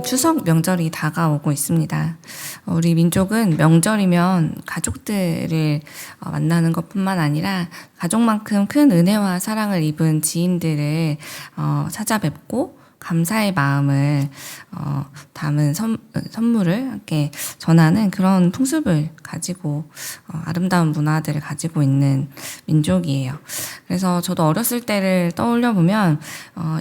추석 명절이 다가오고 있습니다. 우리 민족은 명절이면 가족들을 만나는 것뿐만 아니라 가족만큼 큰 은혜와 사랑을 입은 지인들을 찾아뵙고 감사의 마음을 담은 선물을 함께 전하는 그런 풍습을 가지고 아름다운 문화들을 가지고 있는 민족이에요. 그래서 저도 어렸을 때를 떠올려 보면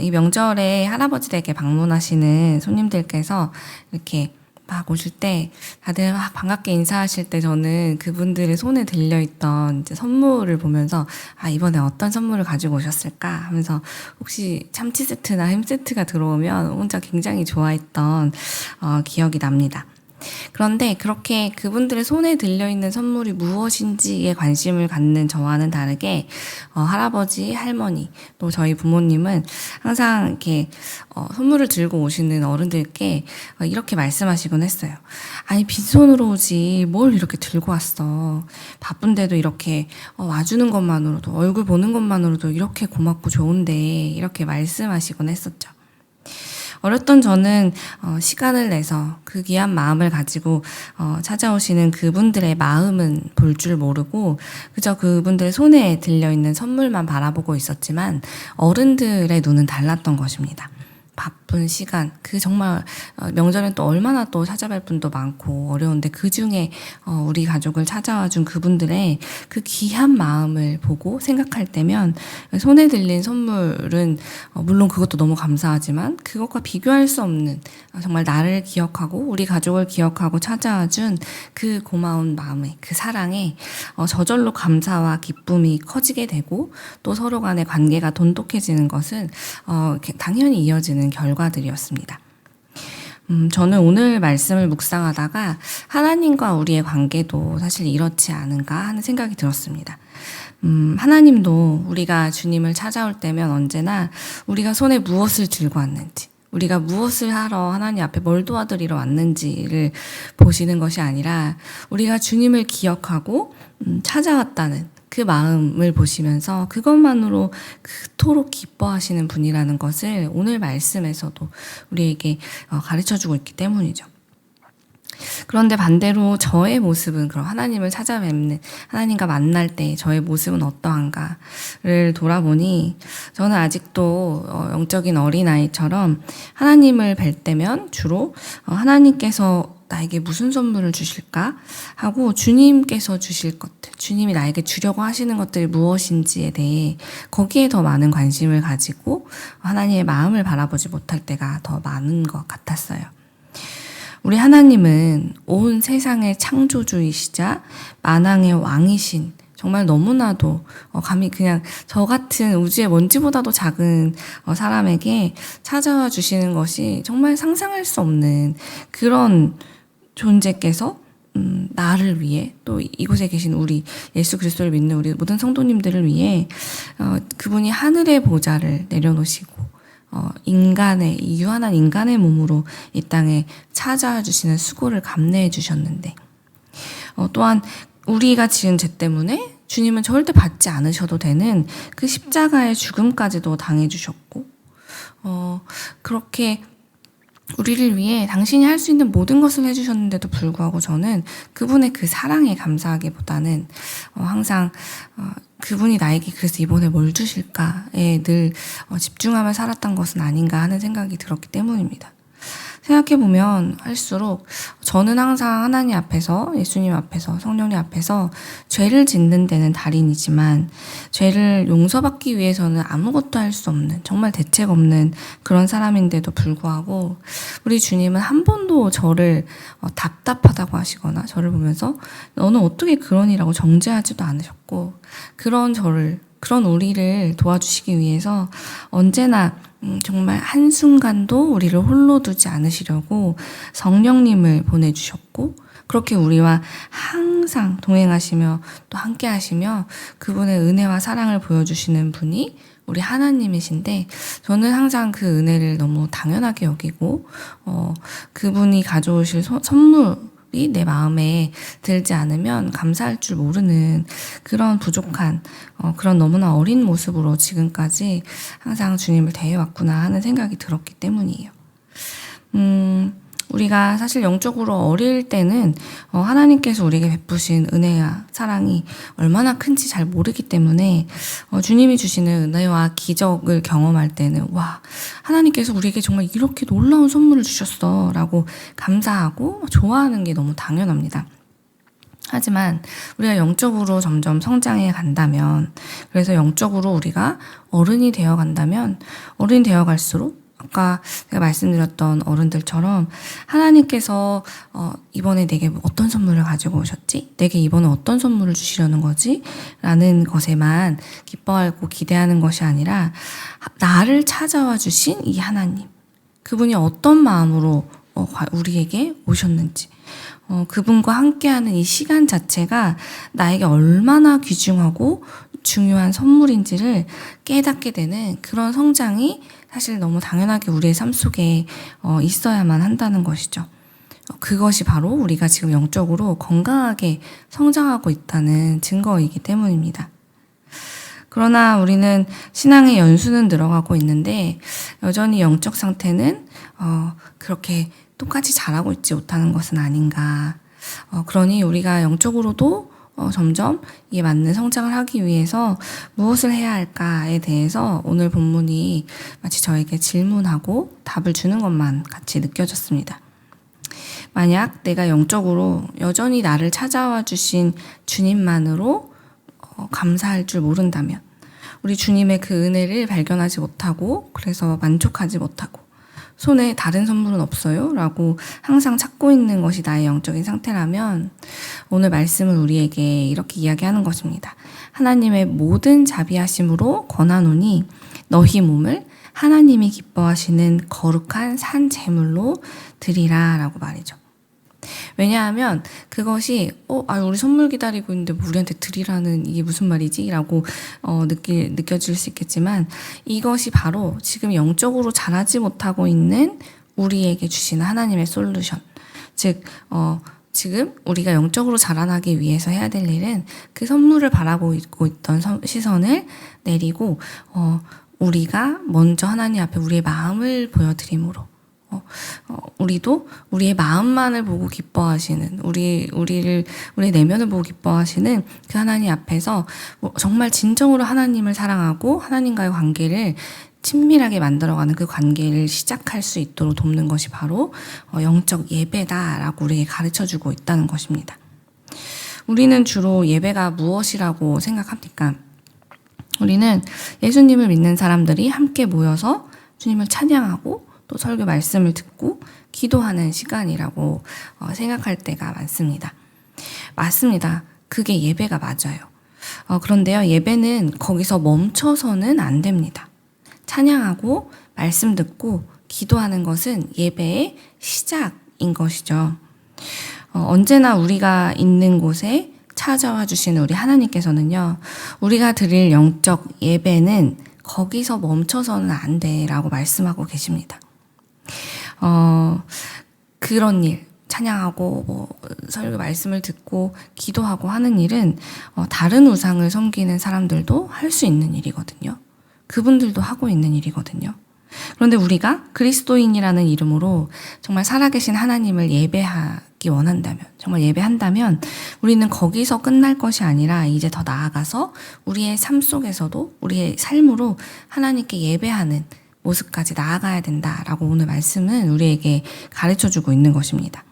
이 명절에 할아버지 댁에 방문하시는 손님들께서 이렇게 막 오실 때 다들 막 반갑게 인사하실 때 저는 그분들의 손에 들려있던 이제 선물을 보면서 이번에 어떤 선물을 가지고 오셨을까 하면서 혹시 참치 세트나 햄 세트가 들어오면 혼자 굉장히 좋아했던 기억이 납니다. 그런데 그렇게 그분들의 손에 들려있는 선물이 무엇인지에 관심을 갖는 저와는 다르게 할아버지, 할머니, 또 저희 부모님은 항상 이렇게 선물을 들고 오시는 어른들께 이렇게 말씀하시곤 했어요. 아니, 빈손으로 오지 뭘 이렇게 들고 왔어. 바쁜데도 이렇게 와주는 것만으로도, 얼굴 보는 것만으로도 이렇게 고맙고 좋은데, 이렇게 말씀하시곤 했었죠. 어렸던 저는 시간을 내서 그 귀한 마음을 가지고 찾아오시는 그분들의 마음은 볼 줄 모르고 그저 그분들의 손에 들려있는 선물만 바라보고 있었지만 어른들의 눈은 달랐던 것입니다. 바쁜 시간, 그 정말 명절엔 또 얼마나 또 찾아뵐 분도 많고 어려운데 그 중에 우리 가족을 찾아와 준 그분들의 그 귀한 마음을 보고 생각할 때면 손에 들린 선물은 물론 그것도 너무 감사하지만 그것과 비교할 수 없는 정말 나를 기억하고 우리 가족을 기억하고 찾아와 준 그 고마운 마음에 그 사랑에 저절로 감사와 기쁨이 커지게 되고 또 서로 간의 관계가 돈독해지는 것은 당연히 이어지는 결과들이었습니다. 저는 오늘 말씀을 묵상하다가 하나님과 우리의 관계도 사실 이렇지 않은가 하는 생각이 들었습니다. 하나님도 우리가 주님을 찾아올 때면 언제나 우리가 손에 무엇을 들고 왔는지, 우리가 무엇을 하러 하나님 앞에 뭘 도와드리러 왔는지를 보시는 것이 아니라 우리가 주님을 기억하고 찾아왔다는 그 마음을 보시면서 그것만으로 그토록 기뻐하시는 분이라는 것을 오늘 말씀에서도 우리에게 가르쳐주고 있기 때문이죠. 그런데 반대로 저의 모습은 그럼 하나님을 찾아뵙는 하나님과 만날 때 저의 모습은 어떠한가를 돌아보니 저는 아직도 영적인 어린아이처럼 하나님을 뵐 때면 주로 하나님께서 나에게 무슨 선물을 주실까 하고 주님께서 주실 것들, 주님이 나에게 주려고 하시는 것들이 무엇인지에 대해 거기에 더 많은 관심을 가지고 하나님의 마음을 바라보지 못할 때가 더 많은 것 같았어요. 우리 하나님은 온 세상의 창조주이시자 만왕의 왕이신 정말 너무나도 감히 그냥 저 같은 우주의 먼지보다도 작은 사람에게 찾아와 주시는 것이 정말 상상할 수 없는 그런 존재께서 나를 위해 또 이곳에 계신 우리 예수 그리스도를 믿는 우리 모든 성도님들을 위해 그분이 하늘의 보좌를 내려놓으시고 인간의 이 유한한 인간의 몸으로 이 땅에 찾아와 주시는 수고를 감내해 주셨는데 또한 우리가 지은 죄 때문에 주님은 절대 받지 않으셔도 되는 그 십자가의 죽음까지도 당해 주셨고 그렇게 우리를 위해 당신이 할 수 있는 모든 것을 해주셨는데도 불구하고 저는 그분의 그 사랑에 감사하기보다는 항상 그분이 나에게 그래서 이번에 뭘 주실까에 늘 집중하며 살았던 것은 아닌가 하는 생각이 들었기 때문입니다. 생각해보면 할수록 저는 항상 하나님 앞에서 예수님 앞에서 성령님 앞에서 죄를 짓는 데는 달인이지만 죄를 용서받기 위해서는 아무것도 할 수 없는 정말 대책 없는 그런 사람인데도 불구하고 우리 주님은 한 번도 저를 답답하다고 하시거나 저를 보면서 너는 어떻게 그러니라고 정죄하지도 않으셨고 그런 우리를 도와주시기 위해서 언제나 정말 한순간도 우리를 홀로 두지 않으시려고 성령님을 보내주셨고 그렇게 우리와 항상 동행하시며 또 함께 하시며 그분의 은혜와 사랑을 보여주시는 분이 우리 하나님이신데 저는 항상 그 은혜를 너무 당연하게 여기고 그분이 가져오실 선물이 내 마음에 들지 않으면 감사할 줄 모르는 그런 부족한 그런 너무나 어린 모습으로 지금까지 항상 주님을 대해왔구나 하는 생각이 들었기 때문이에요. 우리가 사실 영적으로 어릴 때는 하나님께서 우리에게 베푸신 은혜와 사랑이 얼마나 큰지 잘 모르기 때문에 주님이 주시는 은혜와 기적을 경험할 때는 와, 하나님께서 우리에게 정말 이렇게 놀라운 선물을 주셨어 라고 감사하고 좋아하는 게 너무 당연합니다. 하지만 우리가 영적으로 점점 성장해 간다면, 그래서 영적으로 우리가 어른이 되어 간다면, 어른이 되어 갈수록 아까 제가 말씀드렸던 어른들처럼 하나님께서 이번에 내게 어떤 선물을 가지고 오셨지? 내게 이번에 어떤 선물을 주시려는 거지? 라는 것에만 기뻐하고 기대하는 것이 아니라 나를 찾아와 주신 이 하나님, 그분이 어떤 마음으로 우리에게 오셨는지, 그분과 함께하는 이 시간 자체가 나에게 얼마나 귀중하고 중요한 선물인지를 깨닫게 되는 그런 성장이 사실 너무 당연하게 우리의 삶 속에 있어야만 한다는 것이죠. 그것이 바로 우리가 지금 영적으로 건강하게 성장하고 있다는 증거이기 때문입니다. 그러나 우리는 신앙의 연수는 늘어가고 있는데 여전히 영적 상태는 그렇게 똑같이 잘하고 있지 못하는 것은 아닌가. 그러니 우리가 영적으로도 점점 이에 맞는 성장을 하기 위해서 무엇을 해야 할까에 대해서 오늘 본문이 마치 저에게 질문하고 답을 주는 것만 같이 느껴졌습니다. 만약 내가 영적으로 여전히 나를 찾아와 주신 주님만으로 감사할 줄 모른다면, 우리 주님의 그 은혜를 발견하지 못하고 그래서 만족하지 못하고 손에 다른 선물은 없어요? 라고 항상 찾고 있는 것이 나의 영적인 상태라면 오늘 말씀은 우리에게 이렇게 이야기하는 것입니다. 하나님의 모든 자비하심으로 권하노니 너희 몸을 하나님이 기뻐하시는 거룩한 산 제물로 드리라 라고 말이죠. 왜냐하면 그것이 우리 선물 기다리고 있는데 우리한테 드리라는 이게 무슨 말이지? 라고 느껴질 수 있겠지만 이것이 바로 지금 영적으로 자라지 못하고 있는 우리에게 주시는 하나님의 솔루션. 즉 지금 우리가 영적으로 자라나기 위해서 해야 될 일은 그 선물을 바라고 있던 시선을 내리고 우리가 먼저 하나님 앞에 우리의 마음을 보여드림으로 우리도 우리의 마음만을 보고 기뻐하시는 우리의 내면을 보고 기뻐하시는 그 하나님 앞에서 정말 진정으로 하나님을 사랑하고 하나님과의 관계를 친밀하게 만들어가는 그 관계를 시작할 수 있도록 돕는 것이 바로 영적 예배다라고 우리에게 가르쳐주고 있다는 것입니다. 우리는 주로 예배가 무엇이라고 생각합니까? 우리는 예수님을 믿는 사람들이 함께 모여서 주님을 찬양하고 또 설교 말씀을 듣고 기도하는 시간이라고 생각할 때가 많습니다. 맞습니다. 그게 예배가 맞아요. 그런데요, 예배는 거기서 멈춰서는 안 됩니다. 찬양하고 말씀 듣고 기도하는 것은 예배의 시작인 것이죠. 언제나 우리가 있는 곳에 찾아와 주시는 우리 하나님께서는요, 우리가 드릴 영적 예배는 거기서 멈춰서는 안 돼라고 말씀하고 계십니다. 그런 일, 찬양하고 설교 말씀을 듣고 기도하고 하는 일은 다른 우상을 섬기는 사람들도 할 수 있는 일이거든요. 그분들도 하고 있는 일이거든요. 그런데 우리가 그리스도인이라는 이름으로 정말 살아계신 하나님을 예배하기 원한다면, 정말 예배한다면 우리는 거기서 끝날 것이 아니라 이제 더 나아가서 우리의 삶 속에서도 우리의 삶으로 하나님께 예배하는 모습까지 나아가야 된다라고 오늘 말씀은 우리에게 가르쳐주고 있는 것입니다.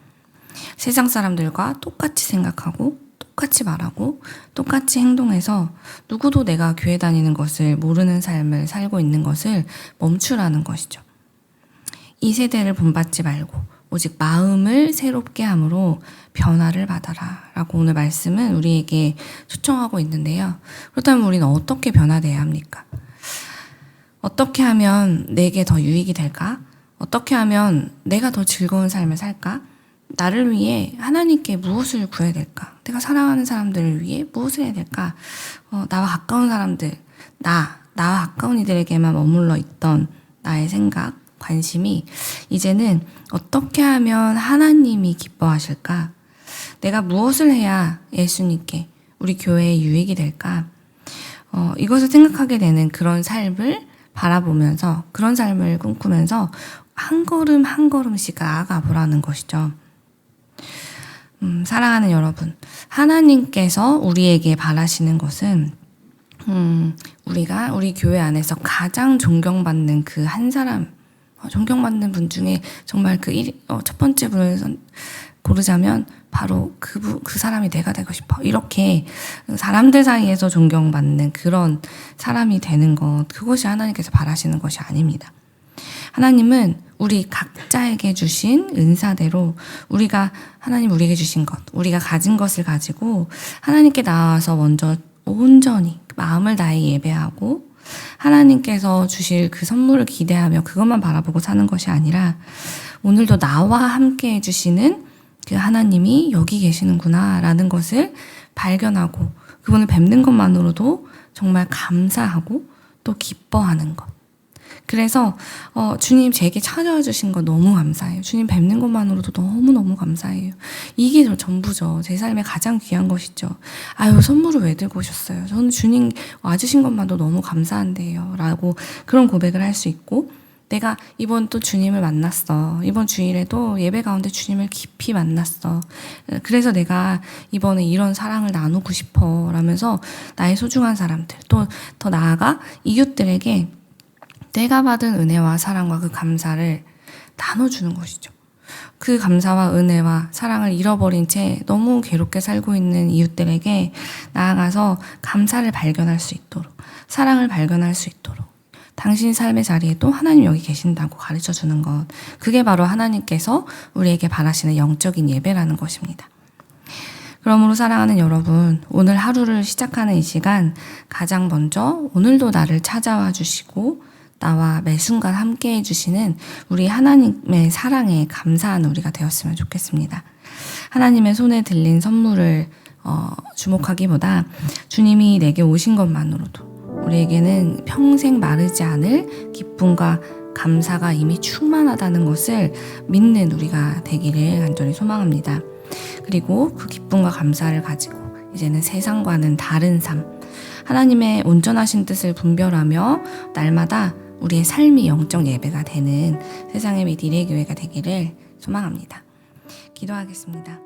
세상 사람들과 똑같이 생각하고 똑같이 말하고 똑같이 행동해서 누구도 내가 교회 다니는 것을 모르는 삶을 살고 있는 것을 멈추라는 것이죠. 이 세대를 본받지 말고 오직 마음을 새롭게 함으로 변화를 받아라 라고 오늘 말씀은 우리에게 초청하고 있는데요. 그렇다면 우리는 어떻게 변화돼야 합니까? 어떻게 하면 내게 더 유익이 될까? 어떻게 하면 내가 더 즐거운 삶을 살까? 나를 위해 하나님께 무엇을 구해야 될까? 내가 사랑하는 사람들을 위해 무엇을 해야 될까? 나와 가까운 사람들, 나와 가까운 이들에게만 머물러 있던 나의 생각, 관심이 이제는 어떻게 하면 하나님이 기뻐하실까? 내가 무엇을 해야 예수님께, 우리 교회에 유익이 될까? 이것을 생각하게 되는 그런 삶을 바라보면서 그런 삶을 꿈꾸면서 한 걸음 한 걸음씩 나아가 보라는 것이죠. 사랑하는 여러분, 하나님께서 우리에게 바라시는 것은 우리가 우리 교회 안에서 가장 존경받는 그 한 사람, 존경받는 분 중에 정말 첫 번째 분을 고르자면 바로 그 사람이 내가 되고 싶어. 이렇게 사람들 사이에서 존경받는 그런 사람이 되는 것, 그것이 하나님께서 바라시는 것이 아닙니다. 하나님은 우리 각자에게 주신 은사대로 하나님 우리에게 주신 것, 우리가 가진 것을 가지고 하나님께 나와서 먼저 온전히 마음을 다해 예배하고 하나님께서 주실 그 선물을 기대하며 그것만 바라보고 사는 것이 아니라 오늘도 나와 함께 해주시는 그 하나님이 여기 계시는구나 라는 것을 발견하고 그분을 뵙는 것만으로도 정말 감사하고 또 기뻐하는 것. 그래서 주님 제게 찾아와 주신 거 너무 감사해요. 주님 뵙는 것만으로도 너무너무 감사해요. 이게 전부죠. 제 삶에 가장 귀한 것이죠. 아유, 선물을 왜 들고 오셨어요? 저는 주님 와주신 것만도 너무 감사한데요. 라고 그런 고백을 할 수 있고, 내가 이번 또 주님을 만났어. 이번 주일에도 예배 가운데 주님을 깊이 만났어. 그래서 내가 이번에 이런 사랑을 나누고 싶어. 라면서 나의 소중한 사람들, 또 더 나아가 이웃들에게 내가 받은 은혜와 사랑과 그 감사를 나눠주는 것이죠. 그 감사와 은혜와 사랑을 잃어버린 채 너무 괴롭게 살고 있는 이웃들에게 나아가서 감사를 발견할 수 있도록, 사랑을 발견할 수 있도록, 당신 삶의 자리에도 하나님 여기 계신다고 가르쳐주는 것, 그게 바로 하나님께서 우리에게 바라시는 영적인 예배라는 것입니다. 그러므로 사랑하는 여러분, 오늘 하루를 시작하는 이 시간 가장 먼저 오늘도 나를 찾아와 주시고 나와 매 순간 함께 해주시는 우리 하나님의 사랑에 감사한 우리가 되었으면 좋겠습니다. 하나님의 손에 들린 선물을 주목하기보다 주님이 내게 오신 것만으로도 우리에게는 평생 마르지 않을 기쁨과 감사가 이미 충만하다는 것을 믿는 우리가 되기를 간절히 소망합니다. 그리고 그 기쁨과 감사를 가지고 이제는 세상과는 다른 삶, 하나님의 온전하신 뜻을 분별하며 날마다 우리의 삶이 영적 예배가 되는 세상의 미디레 교회가 되기를 소망합니다. 기도하겠습니다.